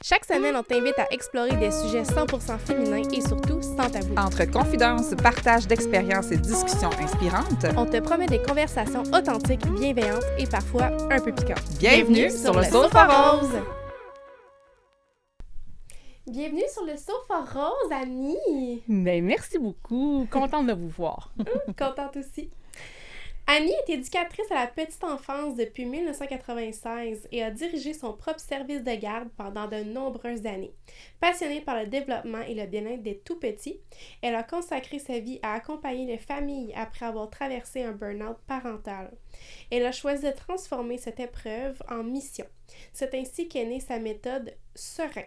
Chaque semaine, on t'invite à explorer des sujets 100% féminins et surtout sans tabou. Entre confidences, partage d'expériences et discussions inspirantes, On te promet des conversations authentiques, bienveillantes et parfois un peu piquantes. bienvenue sur le Sofa Rose! Bienvenue sur le Sofa Rose, Annie! Ben, merci beaucoup. Contente de vous voir. Contente aussi. Annie est éducatrice à la petite enfance depuis 1996 et a dirigé son propre service de garde pendant de nombreuses années. Passionnée par le développement et le bien-être des tout-petits, elle a consacré sa vie à accompagner les familles après avoir traversé un burn-out parental. Elle a choisi de transformer cette épreuve en mission. C'est ainsi qu'est née sa méthode Serein,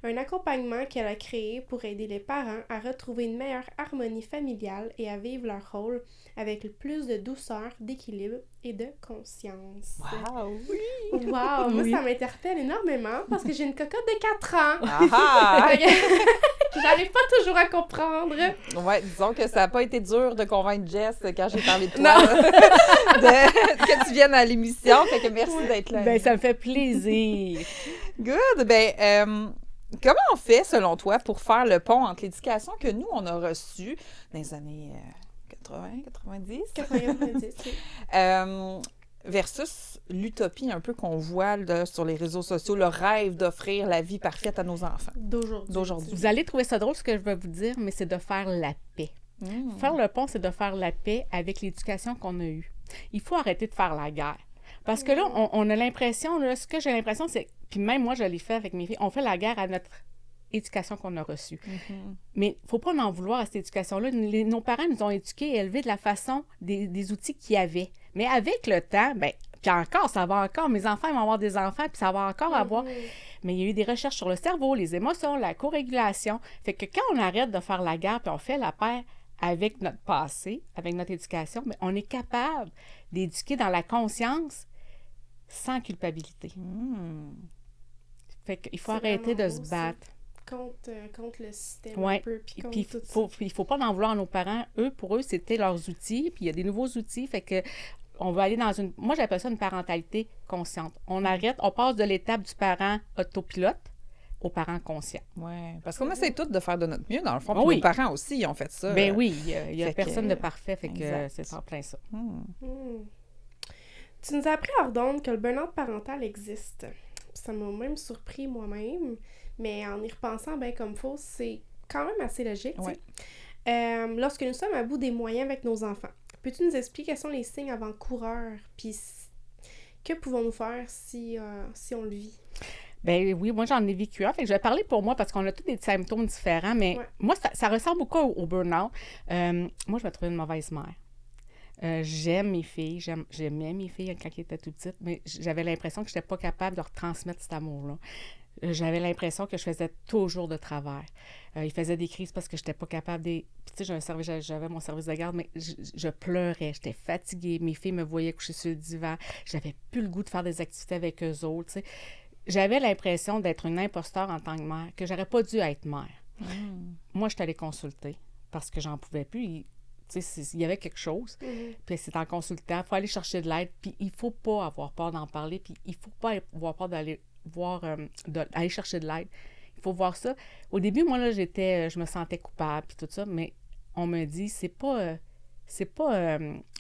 un accompagnement qu'elle a créé pour aider les parents à retrouver une meilleure harmonie familiale et à vivre leur rôle avec le plus de douceur, d'équilibre et de conscience. Wow! Oui! Wow! Moi, Oui. ça m'interpelle énormément parce que j'ai une cocotte de 4 ans. Ah! Que j'arrive pas toujours à comprendre. Ouais, disons que ça n'a pas été dur de convaincre Jess quand j'ai parlé de toi, Non. là, que tu viennes à l'émission. Fait que merci d'être là. Ben, ça me fait plaisir. Good! Comment on fait, selon toi, pour faire le pont entre l'éducation que nous, on a reçue dans les années 80, 90? 90, oui. Versus l'utopie un peu qu'on voit là, sur les réseaux sociaux, le rêve d'offrir la vie parfaite à nos enfants. D'aujourd'hui. Vous allez trouver ça drôle, ce que je vais vous dire, mais c'est de faire la paix. Faire le pont, c'est de faire la paix avec l'éducation qu'on a eue. Il faut arrêter de faire la guerre. Parce que là, on a l'impression, là, ce que j'ai l'impression, c'est, puis même moi, je l'ai fait avec mes filles, on fait la guerre à notre éducation qu'on a reçue. Mais il ne faut pas en vouloir à cette éducation-là. Nos parents nous ont éduqués et élevés de la façon des outils qu'il y avait. Mais avec le temps, bien, puis encore, ça va encore. Mes enfants ils vont avoir des enfants, puis ça va encore avoir. Mais il y a eu des recherches sur le cerveau, les émotions, la co-régulation. Fait que quand on arrête de faire la guerre, puis on fait la paix avec notre passé, avec notre éducation, bien, on est capable d'éduquer dans la conscience sans culpabilité. Fait qu'il faut C'est arrêter de vraiment se beau, ça. battre. Contre le système Ouais. un peu, puis contre Puis tout ça. il faut pas en vouloir à nos parents. Pour eux, c'était leurs outils, puis il y a des nouveaux outils. Fait que on va aller dans une... Moi, j'appelle ça une parentalité consciente. On arrête, on passe de l'étape du parent autopilote au parent conscient. Oui, parce qu'on essaie tous de faire de notre mieux, dans le fond. Puis Oui. nos parents aussi, ils ont fait ça. Ben oui, il y a fait personne que- de parfait, fait que exact. c'est en plein ça. Tu nous as appris hors d'onde que le burn-out parental existe. Ça m'a même surpris moi-même, mais en y repensant bien comme faut, c'est quand même assez logique. tu sais. Ouais. Lorsque nous sommes à bout des moyens avec nos enfants, peux-tu nous expliquer quels sont les signes avant-coureurs, puis que pouvons-nous faire si on le vit? Ben oui, moi j'en ai vécu un. Fait que je vais parler pour moi parce qu'on a tous des symptômes différents, mais Ouais. moi ça ressemble beaucoup au burn-out. Moi je me trouvais une mauvaise mère. J'aime mes filles, j'aimais mes filles quand elles étaient tout petites, mais j'avais l'impression que je n'étais pas capable de leur transmettre cet amour-là. J'avais l'impression que je faisais toujours de travers. Ils faisaient des crises parce que je n'étais pas capable de... Puis tu sais, j'avais mon service de garde, mais je pleurais, j'étais fatiguée. Mes filles me voyaient coucher sur le divan. J'avais plus le goût de faire des activités avec eux autres, tu sais. J'avais l'impression d'être une imposteur en tant que mère, que j'aurais pas dû être mère. Moi, je suis allée consulter parce que j'en pouvais plus. Tu sais, il y avait quelque chose. Puis c'est en consultant, il faut aller chercher de l'aide. Puis il faut pas avoir peur d'en parler. Puis il faut pas avoir peur d'aller voir, d'aller chercher de l'aide. Il faut voir ça. Au début, moi, là, je me sentais coupable puis tout ça, mais on me dit, c'est pas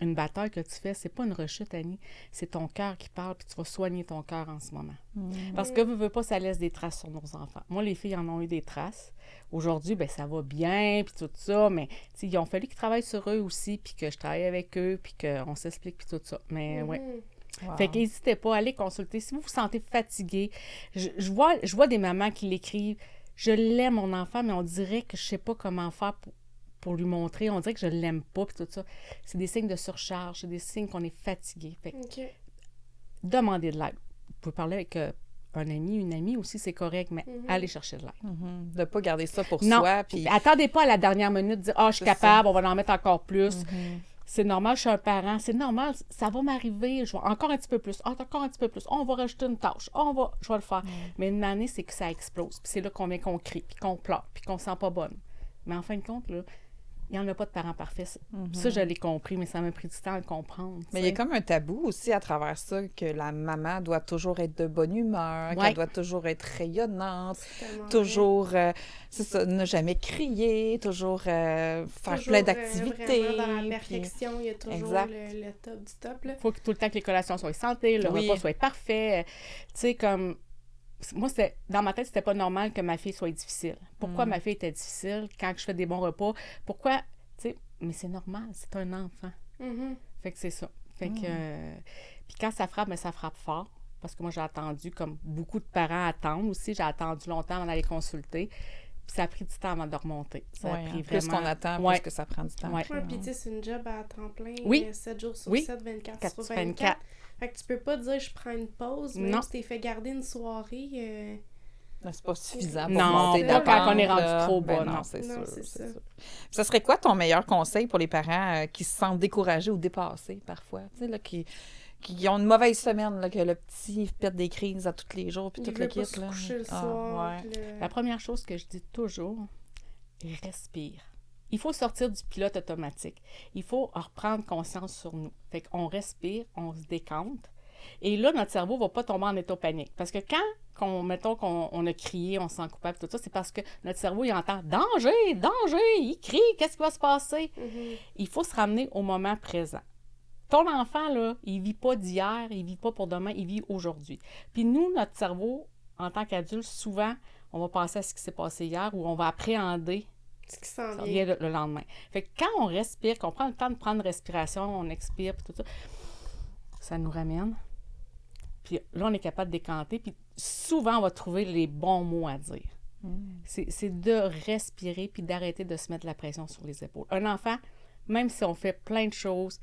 une bataille que tu fais, c'est pas une rechute, Annie. C'est ton cœur qui parle, puis tu vas soigner ton cœur en ce moment. Parce que veux pas, ça laisse des traces sur nos enfants. Moi, les filles en ont eu des traces. Aujourd'hui, ben ça va bien, puis tout ça, mais il ont fallu qu'ils travaillent sur eux aussi, puis que je travaille avec eux, puis qu'on s'explique, puis tout ça. Mais ouais. Wow. Fait qu'hésitez pas à aller consulter. Si vous vous sentez fatigué, je vois des mamans qui l'écrivent. Je l'aime, mon enfant, mais on dirait que je sais pas comment faire pour lui montrer. On dirait que je l'aime pas, puis tout ça. C'est des signes de surcharge, c'est des signes qu'on est fatigué. Fait que OK. demandez de l'aide. Vous pouvez parler avec un ami, une amie aussi, c'est correct, mais allez chercher de l'aide. De ne pas garder ça pour Non, soi. Puis... attendez pas à la dernière minute de dire « Ah, je suis C'est capable, on va en mettre encore plus. C'est normal, je suis un parent, c'est normal, ça va m'arriver, je vais encore un petit peu plus, encore un petit peu plus, on va rajouter une tâche, je vais le faire. Mais une année, c'est que ça explose, puis c'est là qu'on crie, puis qu'on pleure, puis qu'on se sent pas bonne. Mais en fin de compte, là, Il n'y en a pas de parents parfaits. Ça, je l'ai compris, mais ça m'a pris du temps à le comprendre. Mais il y a comme un tabou aussi à travers ça, que la maman doit toujours être de bonne humeur, qu'elle doit toujours être rayonnante, toujours, c'est ça, ne jamais crier, toujours faire plein d'activités. Vraiment dans la perfection, il y a toujours le top du top. Il faut que tout le temps que les collations soient santé, le repas soit parfait. Tu sais, comme... Moi, dans ma tête, c'était pas normal que ma fille soit difficile. Pourquoi ma fille était difficile quand je fais des bons repas? Pourquoi? Tu sais, mais c'est normal, c'est un enfant. Fait que c'est ça. Fait que... Puis quand ça frappe, mais ça frappe fort. Parce que moi, j'ai attendu, comme beaucoup de parents attendent aussi, j'ai attendu longtemps avant d'aller consulter. Puis ça a pris du temps avant de remonter. Ça a pris plus vraiment... qu'on attend, plus que ça prend du temps. Puis tu sais, c'est une job à temps plein, 7 jours sur 7, 24 sur 24. Fait que tu peux pas dire je prends une pause, même si t'es fait garder une soirée. C'est pas suffisant pour non, monter pas quand on est rendu trop bas. Non, c'est sûr. Ça serait quoi ton meilleur conseil pour les parents qui se sentent découragés ou dépassés parfois? Tu sais, là, qui ont une mauvaise semaine, là, que le petit pète des crises à tous les jours, puis tout le kit. Se coucher le soir, La première chose que je dis toujours, respire. Il faut sortir du pilote automatique. Il faut reprendre conscience sur nous. Fait qu'on respire, on se décante. Et là, notre cerveau ne va pas tomber en état panique. Parce que mettons qu'on a crié, on se sent coupable, tout ça, c'est parce que notre cerveau, il entend « Danger! Danger! » Il crie, qu'est-ce qui va se passer? Il faut se ramener au moment présent. Ton enfant, là, il ne vit pas d'hier, il ne vit pas pour demain, il vit aujourd'hui. Puis nous, notre cerveau, en tant qu'adulte, souvent, on va penser à ce qui s'est passé hier ou on va appréhender ce qui s'en vient le lendemain. Fait que quand on respire, qu'on prend le temps de prendre une respiration, on expire, puis tout ça, ça nous ramène. Puis là, on est capable de décanter, puis souvent, on va trouver les bons mots à dire. C'est de respirer, puis d'arrêter de se mettre la pression sur les épaules. Un enfant, même si on fait plein de choses,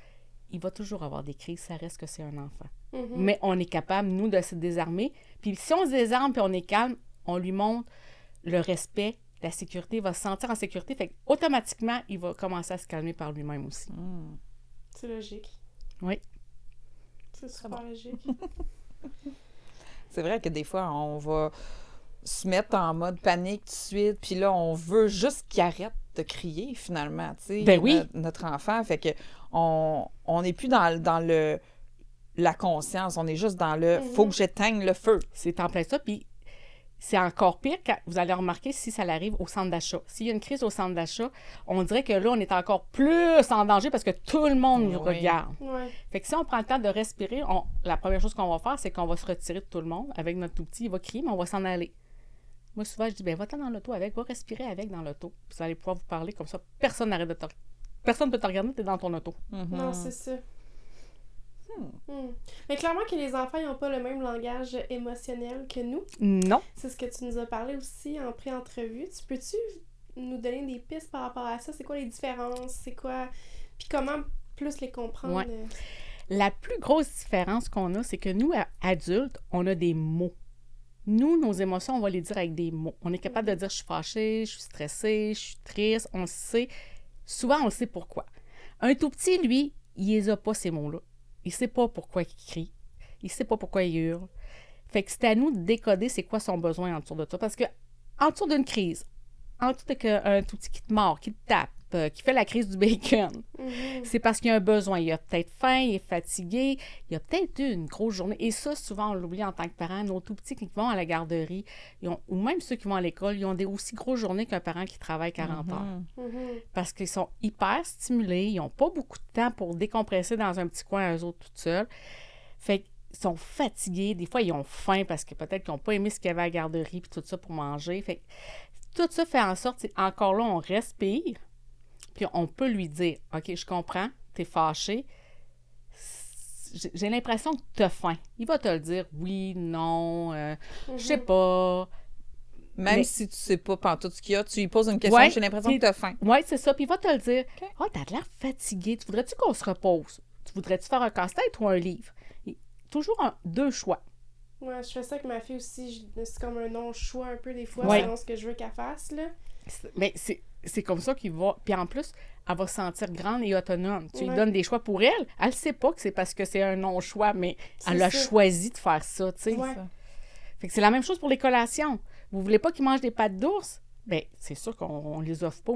il va toujours avoir des crises, ça reste que c'est un enfant. Mais on est capable, nous, de se désarmer. Puis si on se désarme, puis on est calme, on lui montre le respect, la sécurité, il va se sentir en sécurité. Fait qu'automatiquement, il va commencer à se calmer par lui-même aussi. C'est logique. Oui. C'est super logique. C'est vrai que des fois, on va se mettre en mode panique tout de suite, puis là, on veut juste qu'il arrête de crier, finalement, tu sais, notre enfant. Fait que on n'est plus dans la conscience, on est juste dans le « faut que j'éteigne le feu ». C'est en plein ça, puis c'est encore pire quand vous allez remarquer si ça arrive au centre d'achat. S'il y a une crise au centre d'achat, on dirait que là, on est encore plus en danger parce que tout le monde nous regarde. Fait que si on prend le temps de respirer, la première chose qu'on va faire, c'est qu'on va se retirer de tout le monde avec notre tout petit. Il va crier, mais on va s'en aller. Moi, souvent, je dis, va-t'en dans l'auto avec, va respirer avec dans l'auto. Puis vous allez pouvoir vous parler comme ça. Personne n'arrête de te regarder. Personne ne peut te regarder, t'es dans ton auto. Non, c'est ça. Mais clairement que les enfants n'ont pas le même langage émotionnel que nous. Non. C'est ce que tu nous as parlé aussi en pré-entrevue. Peux-tu nous donner des pistes par rapport à ça? C'est quoi les différences? C'est quoi... Puis comment plus les comprendre? La plus grosse différence qu'on a, c'est que nous, adultes, on a des mots. Nous, nos émotions, on va les dire avec des mots. On est capable de dire « je suis fâchée, je suis stressée, je suis triste ». On le sait. Souvent, on le sait pourquoi. Un tout petit, lui, il les a pas, ces mots-là. Il sait pas pourquoi il crie. Il sait pas pourquoi il hurle. Fait que c'est à nous de décoder c'est quoi son besoin autour de ça. Parce que autour d'une crise, autour d'un tout petit qui te mord, qui te tape, qui fait la crise du bacon, c'est parce qu'il y a un besoin. Il a peut-être faim, il est fatigué, il a peut-être eu une grosse journée. Et ça, souvent, on l'oublie en tant que parent. Nos tout petits qui vont à la garderie, ou même ceux qui vont à l'école, ils ont des aussi grosses journées qu'un parent qui travaille 40 heures. Parce qu'ils sont hyper stimulés, ils n'ont pas beaucoup de temps pour décompresser dans un petit coin eux autres tout seuls. Fait qu'ils sont fatigués. Des fois, ils ont faim parce que peut-être qu'ils n'ont pas aimé ce qu'il y avait à la garderie puis tout ça pour manger. Fait que tout ça fait en sorte, encore là, on respire. Puis on peut lui dire, « OK, je comprends, t'es fâché. J'ai l'impression que t'as faim. » Il va te le dire, « Oui, non, je sais pas. » Même si tu sais pas pantoute ce qu'il y a, tu lui poses une question, j'ai l'impression que t'as faim. Oui, c'est ça. Puis il va te le dire, « Ah, t'as l'air fatigué. Tu voudrais-tu qu'on se repose? Tu voudrais-tu faire un casse-tête ou un livre? » Toujours deux choix. Ouais, je fais ça avec ma fille aussi. C'est comme un non-choix un peu des fois, selon ce que je veux qu'elle fasse, là. Mais c'est comme ça qu'il va... Puis en plus, elle va se sentir grande et autonome. Tu lui donnes des choix pour elle. Elle ne sait pas que c'est parce que c'est un non-choix, mais elle a choisi de faire ça, tu sais. Fait que c'est la même chose pour les collations. Vous voulez pas qu'ils mangent des pâtes d'ours? Bien, c'est sûr qu'on les offre pas.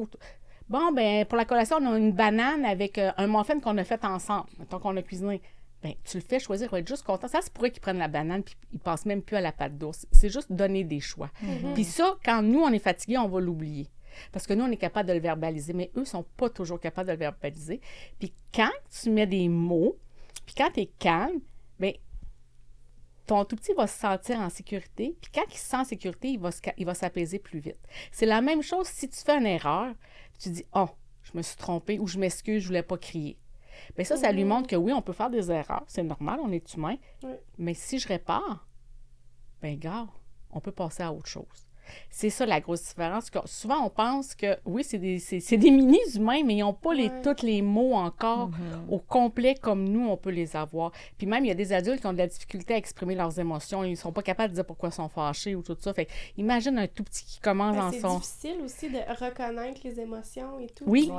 Bon, ben pour la collation, on a une banane avec un muffin qu'on a fait ensemble, mettons qu'on a cuisiné. Bien, tu le fais choisir, il va être juste content. Ça se pourrait qu'ils prennent la banane puis ils passent même plus à la pâte d'ours. C'est juste donner des choix. Puis ça, quand nous, on est fatigués, on va l'oublier. Parce que nous, on est capable de le verbaliser, mais eux ne sont pas toujours capables de le verbaliser. Puis quand tu mets des mots, puis quand tu es calme, bien, ton tout petit va se sentir en sécurité. Puis quand il se sent en sécurité, il va s'apaiser plus vite. C'est la même chose si tu fais une erreur, tu dis « Oh, je me suis trompée » ou « Je m'excuse, je ne voulais pas crier ». Bien, ça lui montre que oui, on peut faire des erreurs. C'est normal, on est humain. Oui. Mais si je répare, bien, gars, on peut passer à autre chose. C'est ça la grosse différence. Souvent, on pense que, oui, c'est des mini-humains, mais ils n'ont pas tous les mots encore au complet comme nous, on peut les avoir. Puis même, il y a des adultes qui ont de la difficulté à exprimer leurs émotions. Ils ne sont pas capables de dire pourquoi ils sont fâchés ou tout ça. Fait imagine un tout petit qui commence en son... C'est difficile aussi de reconnaître les émotions et tout. Oui.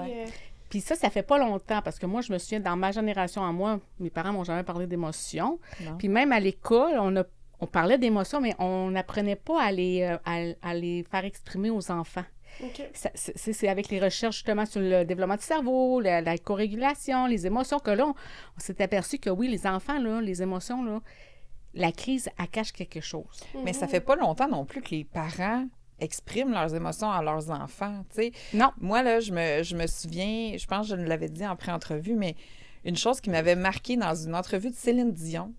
Puis ça fait pas longtemps, parce que moi, je me souviens, dans ma génération à moi, mes parents m'ont jamais parlé d'émotions. Puis même à l'école, on parlait d'émotions, mais on n'apprenait pas à les faire exprimer aux enfants. Okay. C'est avec les recherches, justement, sur le développement du cerveau, la co-régulation, les émotions, que là, on s'est aperçu que oui, les enfants, là, les émotions, là, la crise, elle cache quelque chose. Mais ça fait pas longtemps non plus que les parents expriment leurs émotions à leurs enfants, tu sais. Non. Moi, là, je me souviens, je pense que je l'avais dit en pré-entrevue, mais une chose qui m'avait marquée dans une entrevue de Céline Dion,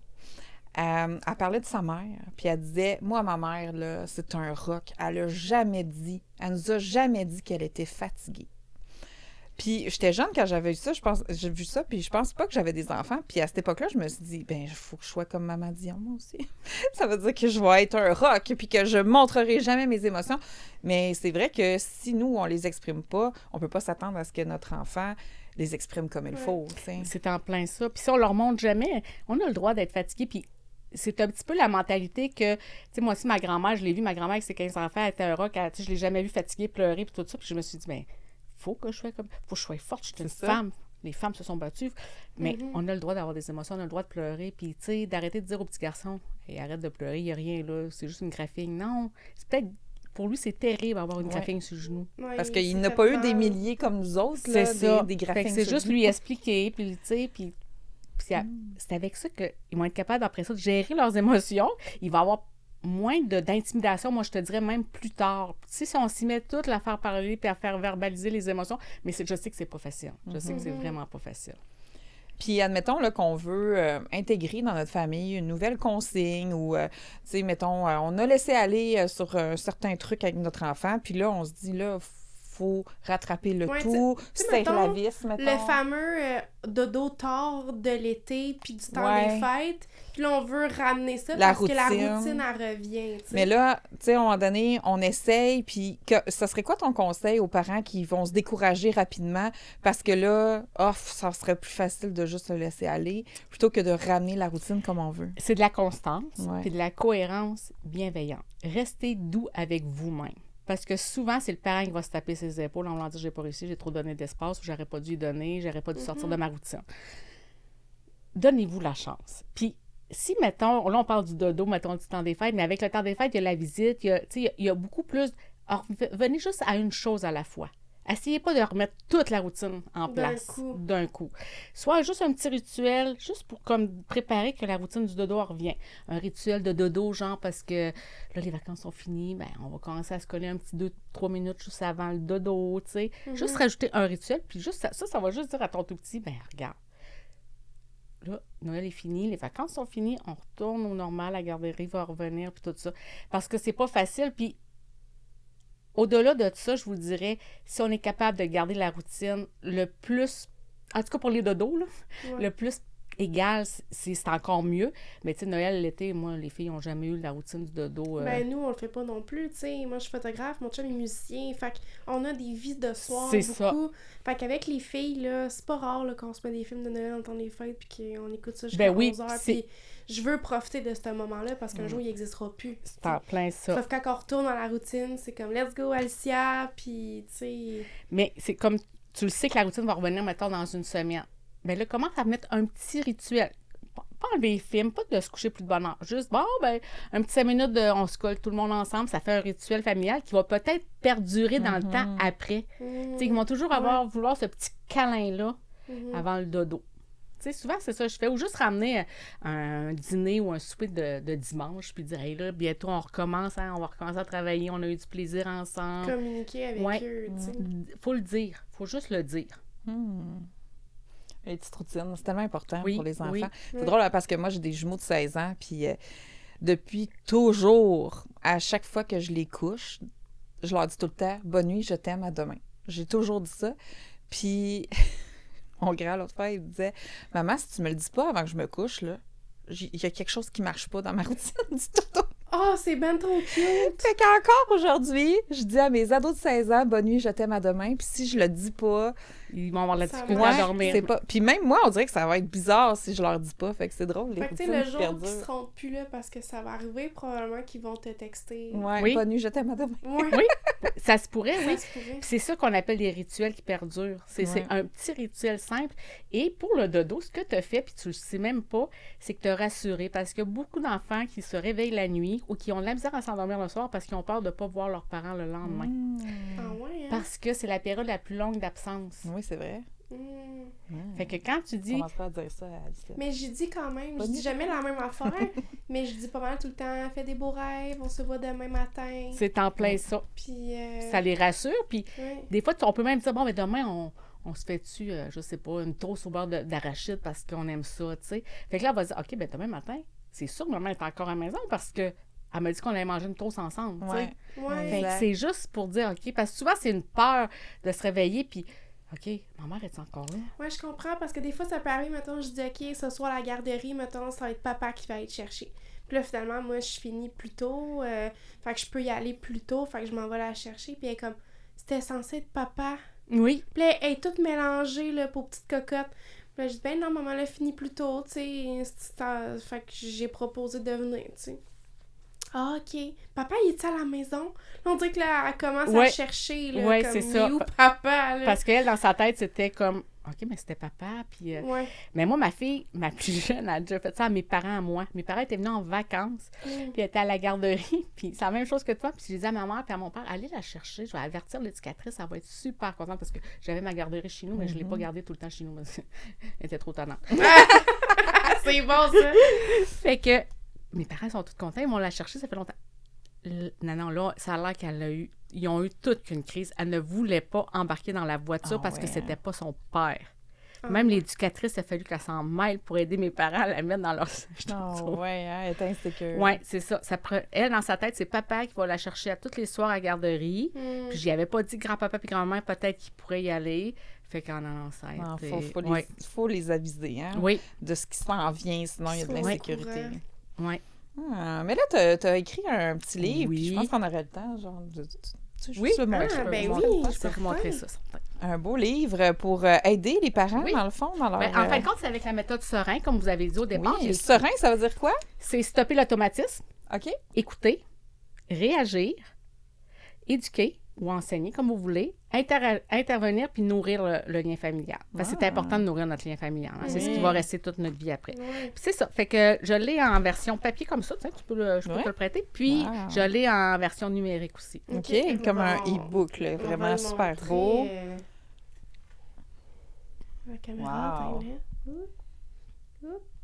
elle parlait de sa mère, puis elle disait, moi, ma mère, là, c'est un roc. Elle nous a jamais dit qu'elle était fatiguée. Puis j'étais jeune quand j'avais vu ça, j'ai vu ça, puis je pense pas que j'avais des enfants. Puis à cette époque-là, je me suis dit, ben il faut que je sois comme Maman Dion, moi aussi. Ça veut dire que je vais être un roc, puis que je montrerai jamais mes émotions. Mais c'est vrai que si nous, on les exprime pas, on peut pas s'attendre à ce que notre enfant les exprime comme il faut. T'sais. C'est en plein ça. Puis si on leur montre jamais, on a le droit d'être fatigué, puis c'est un petit peu la mentalité que, tu sais, moi aussi, ma grand-mère, je l'ai vue, ma grand-mère avec ses 15 enfants, elle était un roc, tu sais, je l'ai jamais vue fatiguée, pleurer, puis tout ça, puis je me suis dit, ben faut que je sois forte, je suis une femme. Les femmes se sont battues, mais on a le droit d'avoir des émotions, on a le droit de pleurer, puis tu sais, d'arrêter de dire aux petits garçons, hey, arrête de pleurer, il n'y a rien là, c'est juste une graphine. Non, c'est peut-être, pour lui, c'est terrible d'avoir une graphine sur le genou. Ouais, parce qu'il n'a pas eu des milliers comme nous autres, c'est là, ça. Des graphines. C'est juste lui expliquer, puis tu sais, puis c'est avec ça qu'ils vont être capables, après ça, de gérer leurs émotions. Il va y avoir moins d'intimidation, moi, je te dirais même plus tard. Tu sais, si on s'y met toutes à faire parler puis à faire verbaliser les émotions, mais je sais que c'est pas facile. Je sais que c'est vraiment pas facile. Puis, admettons là, qu'on veut intégrer dans notre famille une nouvelle consigne ou, tu sais, mettons, on a laissé aller sur un certain truc avec notre enfant, puis là, on se dit, là, faut rattraper le tout, serrer la vis, mettons. Le fameux dodo tard de l'été puis du temps des fêtes. Puis là, on veut ramener ça parce que la routine, elle revient. T'sais. Mais là, tu sais, à un moment donné, on essaye, puis ça serait quoi ton conseil aux parents qui vont se décourager rapidement parce que là, ça serait plus facile de juste le laisser aller plutôt que de ramener la routine comme on veut? C'est de la constance puis de la cohérence bienveillante. Restez doux avec vous-même. Parce que souvent, c'est le parent qui va se taper ses épaules en voulant dire « j'ai pas réussi, j'ai trop donné d'espace » ou « j'aurais pas dû y donner, j'aurais pas dû sortir de ma routine ». Donnez-vous la chance. Puis, si, mettons, là, on parle du dodo, mettons, du temps des fêtes, mais avec le temps des fêtes, il y a la visite, il y a beaucoup plus... Alors, venez juste à une chose à la fois. Essayez pas de remettre toute la routine en place d'un coup. Soit juste un petit rituel, juste pour comme préparer que la routine du dodo revient. Un rituel de dodo, genre parce que là, les vacances sont finies, ben on va commencer à se coller un petit 2-3 minutes juste avant le dodo, tu sais. Juste rajouter un rituel, puis juste ça va juste dire à ton tout petit, ben regarde, là, Noël est fini, les vacances sont finies, on retourne au normal, la garderie va revenir, puis tout ça. Parce que c'est pas facile, puis au-delà de ça, je vous dirais, si on est capable de garder la routine le plus, en tout cas pour les dodos, là, le plus égal, c'est encore mieux. Mais tu sais, Noël, l'été, moi, les filles n'ont jamais eu la routine du dodo. Ben nous, on le fait pas non plus, tu sais. Moi, je suis photographe, mon chum est musicien, fait qu'on a des vies de soir beaucoup. Ça. Fait qu'avec les filles, là, c'est pas rare là, qu'on se met des films de Noël dans le temps des fêtes puis qu'on écoute ça jusqu'à 11h. Puis je veux profiter de ce moment-là parce qu'un jour, il n'existera plus. C'est en plein ça. Sauf quand on retourne dans la routine, c'est comme « let's go, Alicia », puis tu sais... Mais c'est comme, tu le sais que la routine va revenir, mettons, dans une semaine. Bien là, commence à mettre un petit rituel. pas enlever les films, pas de se coucher plus de bonne heure. Juste, bon, ben, un petit 5 minutes, on se colle tout le monde ensemble, ça fait un rituel familial qui va peut-être perdurer dans le temps après. Tu sais, ils vont toujours vouloir ce petit câlin-là avant le dodo. Tu sais, souvent, c'est ça que je fais. Ou juste ramener un dîner ou un souper de dimanche, puis dire, hey, là, bientôt, on recommence, hein, on va recommencer à travailler, on a eu du plaisir ensemble. Communiquer avec eux, tu sais. Faut le dire. Faut juste le dire. Les petites routines, c'est tellement important pour les enfants. Oui. C'est drôle parce que moi, j'ai des jumeaux de 16 ans, puis depuis toujours, à chaque fois que je les couche, je leur dis tout le temps « Bonne nuit, je t'aime, à demain ». J'ai toujours dit ça. Puis mon grand, l'autre fois, il me disait « Maman, si tu me le dis pas avant que je me couche, là, il y a quelque chose qui marche pas dans ma routine du tout. » Oh, c'est ben trop cute! Fait qu'encore aujourd'hui, je dis à mes ados de 16 ans « Bonne nuit, je t'aime, à demain ». Puis si je le dis pas... Ils vont avoir la difficulté à dormir. C'est pas... Puis même moi, on dirait que ça va être bizarre si je leur dis pas. Fait que c'est drôle, les routines qui le jour perdurent. qu'ils seront plus là, parce que ça va arriver, probablement qu'ils vont te texter. Ouais, bonne nuit, je t'aime, à demain. Oui, ça se pourrait, oui. Ça se pourrait. C'est ça qu'on appelle des rituels qui perdurent. C'est un petit rituel simple. Et pour le dodo, ce que tu as fait, puis tu le sais même pas, c'est que tu as rassuré. Parce qu'il y a beaucoup d'enfants qui se réveillent la nuit ou qui ont de la misère à s'endormir le soir parce qu'ils ont peur de ne pas voir leurs parents le lendemain. Ah ouais, hein? Parce que c'est la période la plus longue d'absence. Oui, c'est vrai. Fait que quand tu dis... Commence pas à dire ça à Alicia. Mais j'y dis quand même, je dis jamais la même affaire, mais je dis pas mal tout le temps, fais des beaux rêves, on se voit demain matin. C'est en plein ça. Puis ça les rassure, puis des fois, on peut même dire, bon, mais demain, on se fait-tu, je sais pas, une toast au beurre d'arachide parce qu'on aime ça, tu sais. Fait que là, on va dire, OK, ben demain matin, c'est sûr que maman est encore à la maison parce que elle m'a dit qu'on allait manger une toast ensemble, tu sais. Fait que c'est juste pour dire, OK, parce que souvent, c'est une peur de se réveiller, puis OK, ma mère est encore là? Ouais, je comprends, parce que des fois, ça peut arriver, mettons, je dis, OK, ce soir, à la garderie, mettons, ça va être papa qui va aller te chercher. Puis là, finalement, moi, je finis plus tôt, fait que je peux y aller plus tôt, fait que je m'en vais la chercher, puis elle est comme, c'était censé être papa. Oui. Puis là, elle est toute mélangée, là, pour petite cocotte. Puis là, je dis, ben non, maman, elle a fini plus tôt, tu sais, fait que j'ai proposé de venir, tu sais. Ah, OK. Papa, il est à la maison? Là, on dirait que là, elle commence à chercher, là, comme, c'est ça. où papa, là? Parce qu'elle, dans sa tête, c'était comme, OK, mais c'était papa, puis... Mais moi, ma fille, ma plus jeune, elle a déjà fait ça à mes parents, à moi. Mes parents étaient venus en vacances, puis elle était à la garderie, puis c'est la même chose que toi, puis j'ai dit à ma mère puis à mon père, allez la chercher, je vais avertir l'éducatrice, elle va être super contente, parce que j'avais ma garderie chez nous, mais je ne l'ai pas gardée tout le temps chez nous, parce qu'elle était trop tannante. C'est bon, ça! Fait que... Mes parents sont tous contents, ils vont la chercher, ça fait longtemps. Non, là, ça a l'air qu'elle a eu... Ils ont eu toute une crise. Elle ne voulait pas embarquer dans la voiture parce que c'était pas son père. Même l'éducatrice, il a fallu qu'elle s'en mêle pour aider mes parents à la mettre dans leur... Elle est insécure. Oui, c'est ça. Elle, dans sa tête, c'est papa qui va la chercher à tous les soirs à la garderie. Puis j'y avais pas dit grand-papa puis grand-mère, peut-être qu'ils pourraient y aller. Fait qu'en enceinte... Il faut les aviser, hein? Oui. De ce qui s'en vient, sinon il y a de l'insécurité. Oui. Mais là, t'as écrit un petit livre, puis je pense qu'on aurait le temps, genre, oui, je peux vous montrer ça. Un beau livre pour aider les parents, dans le fond, dans leur... en fin de compte, c'est avec la méthode Serein, comme vous avez dit au départ. Oui, Serein, ça veut dire quoi? C'est stopper l'automatisme, écouter, réagir, éduquer ou enseigner, comme vous voulez, intervenir puis nourrir le lien familial. Parce que c'est important de nourrir notre lien familial. Hein? C'est ce qui va rester toute notre vie après. Puis c'est ça. Fait que je l'ai en version papier comme ça, tu sais, je peux te le prêter. Puis je l'ai en version numérique aussi. OK, comme un e-book, là, vraiment super beau. La caméra,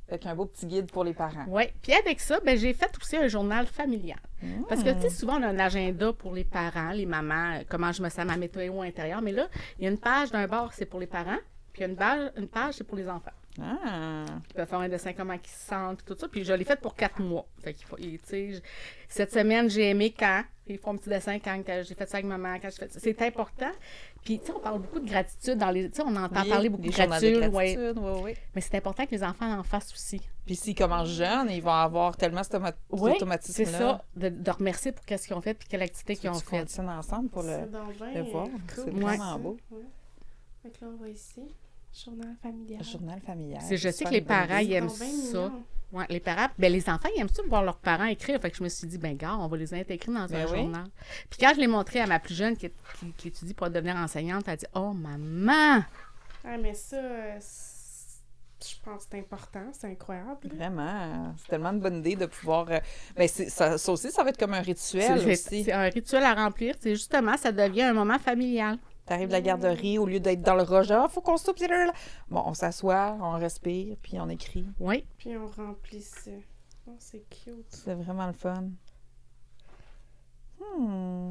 Avec un beau petit guide pour les parents. Oui. Puis avec ça, j'ai fait aussi un journal familial. Parce que, tu sais, souvent, on a un agenda pour les parents, les mamans, comment je me sens, ma météo intérieure. Mais là, il y a une page d'un bord, c'est pour les parents. Puis il y a une page, c'est pour les enfants. Ils peuvent faire un dessin, comment ils se sentent, puis tout ça. Puis je l'ai fait pour 4 mois. Fait qu'il faut, tu sais, cette semaine, j'ai aimé quand. Ils font un petit dessin quand j'ai fait ça avec maman, quand j'ai fait ça. C'est important. Puis, tu sais, on parle beaucoup de gratitude dans les... Tu sais, on entend parler beaucoup de gratitude. Oui. Mais c'est important que les enfants en fassent aussi. Puis s'ils commencent jeunes, ils vont avoir tellement cet automatisme-là. C'est ça, de remercier pour qu'est-ce qu'ils ont fait puis quelle activité qu'ils ont fait. Ils ensemble pour le voir. C'est vraiment beau. Donc là, on va ici. Journal familial. Journal familial. Je sais que les parents, ils aiment ça. Ouais, les parents, les enfants, ils aiment ça voir leurs parents écrire. Fait que je me suis dit, gars, on va les intégrer dans un journal. Puis quand je l'ai montré à ma plus jeune qui étudie pour devenir enseignante, elle a dit, oh, maman! Ah, mais ça, Je pense que c'est important, c'est incroyable. Vraiment, c'est tellement une bonne idée de pouvoir... ça aussi, ça va être comme un rituel aussi. C'est un rituel à remplir. C'est justement, ça devient un moment familial. T'arrives de la garderie, au lieu d'être dans le rush, faut qu'on soupe. Bon, on s'assoit, on respire, puis on écrit. Oui. Puis on remplit ça. Oh, c'est cute. C'est vraiment le fun.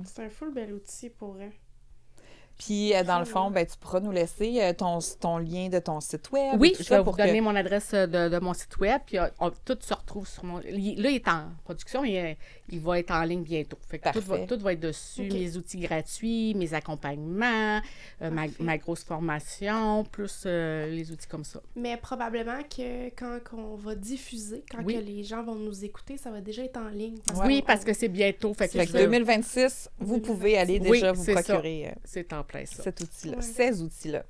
C'est un full bel outil pour eux. Puis, dans le fond, tu pourras nous laisser ton lien de ton site web. Oui, je vais vous donner mon adresse de mon site web. Puis, tout se retrouve sur mon... Là, il est en production, mais il va être en ligne bientôt. Fait que tout va être dessus. Okay. Mes outils gratuits, mes accompagnements, ma grosse formation, plus les outils comme ça. Mais probablement que quand on va diffuser, quand que les gens vont nous écouter, ça va déjà être en ligne. Parce que c'est bientôt. Fait que 2026, vous pouvez aller déjà vous procurer... C'est en plein ça. Cet outil-là, ces outils-là.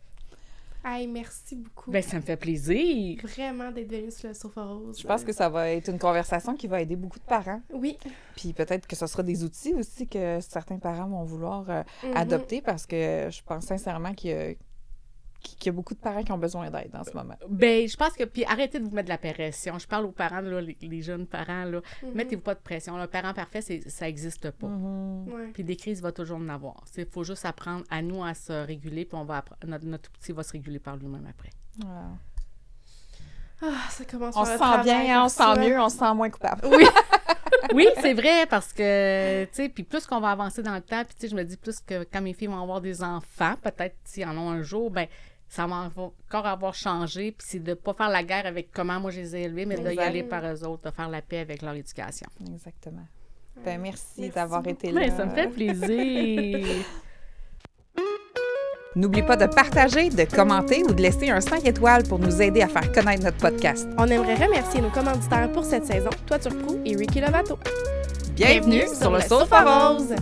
Hey, merci beaucoup. Ça me fait plaisir. Vraiment d'être venue sur le Sofa Rose. Je pense que ça va être une conversation qui va aider beaucoup de parents. Oui. Puis peut-être que ce sera des outils aussi que certains parents vont vouloir adopter parce que je pense sincèrement qu'il y a beaucoup de parents qui ont besoin d'aide en ce moment. Je pense que... Puis arrêtez de vous mettre de la pression. Je parle aux parents, là, les jeunes parents, là. Mettez-vous pas de pression. Un parent parfait, ça n'existe pas. Puis des crises, il va toujours en avoir. Il faut juste apprendre à nous à se réguler, puis notre petit va se réguler par lui-même après. Wow. Ça commence on se sent bien, on se sent mieux, on se sent moins coupable. Oui. Oui, c'est vrai, parce que, tu sais, puis plus qu'on va avancer dans le temps, puis tu sais, je me dis plus que quand mes filles vont avoir des enfants, peut-être s'ils en ont un jour, ça va encore avoir changé, puis c'est de ne pas faire la guerre avec comment moi je les ai élevés, mais d'y aller par eux autres, de faire la paix avec leur éducation. Exactement. Merci d'avoir été là. Ça me fait plaisir. N'oublie pas de partager, de commenter ou de laisser un 5 étoiles pour nous aider à faire connaître notre podcast. On aimerait remercier nos commanditaires pour cette saison, Toiture Prou et Ricky Lovato. Bienvenue sur le Sofa Rose!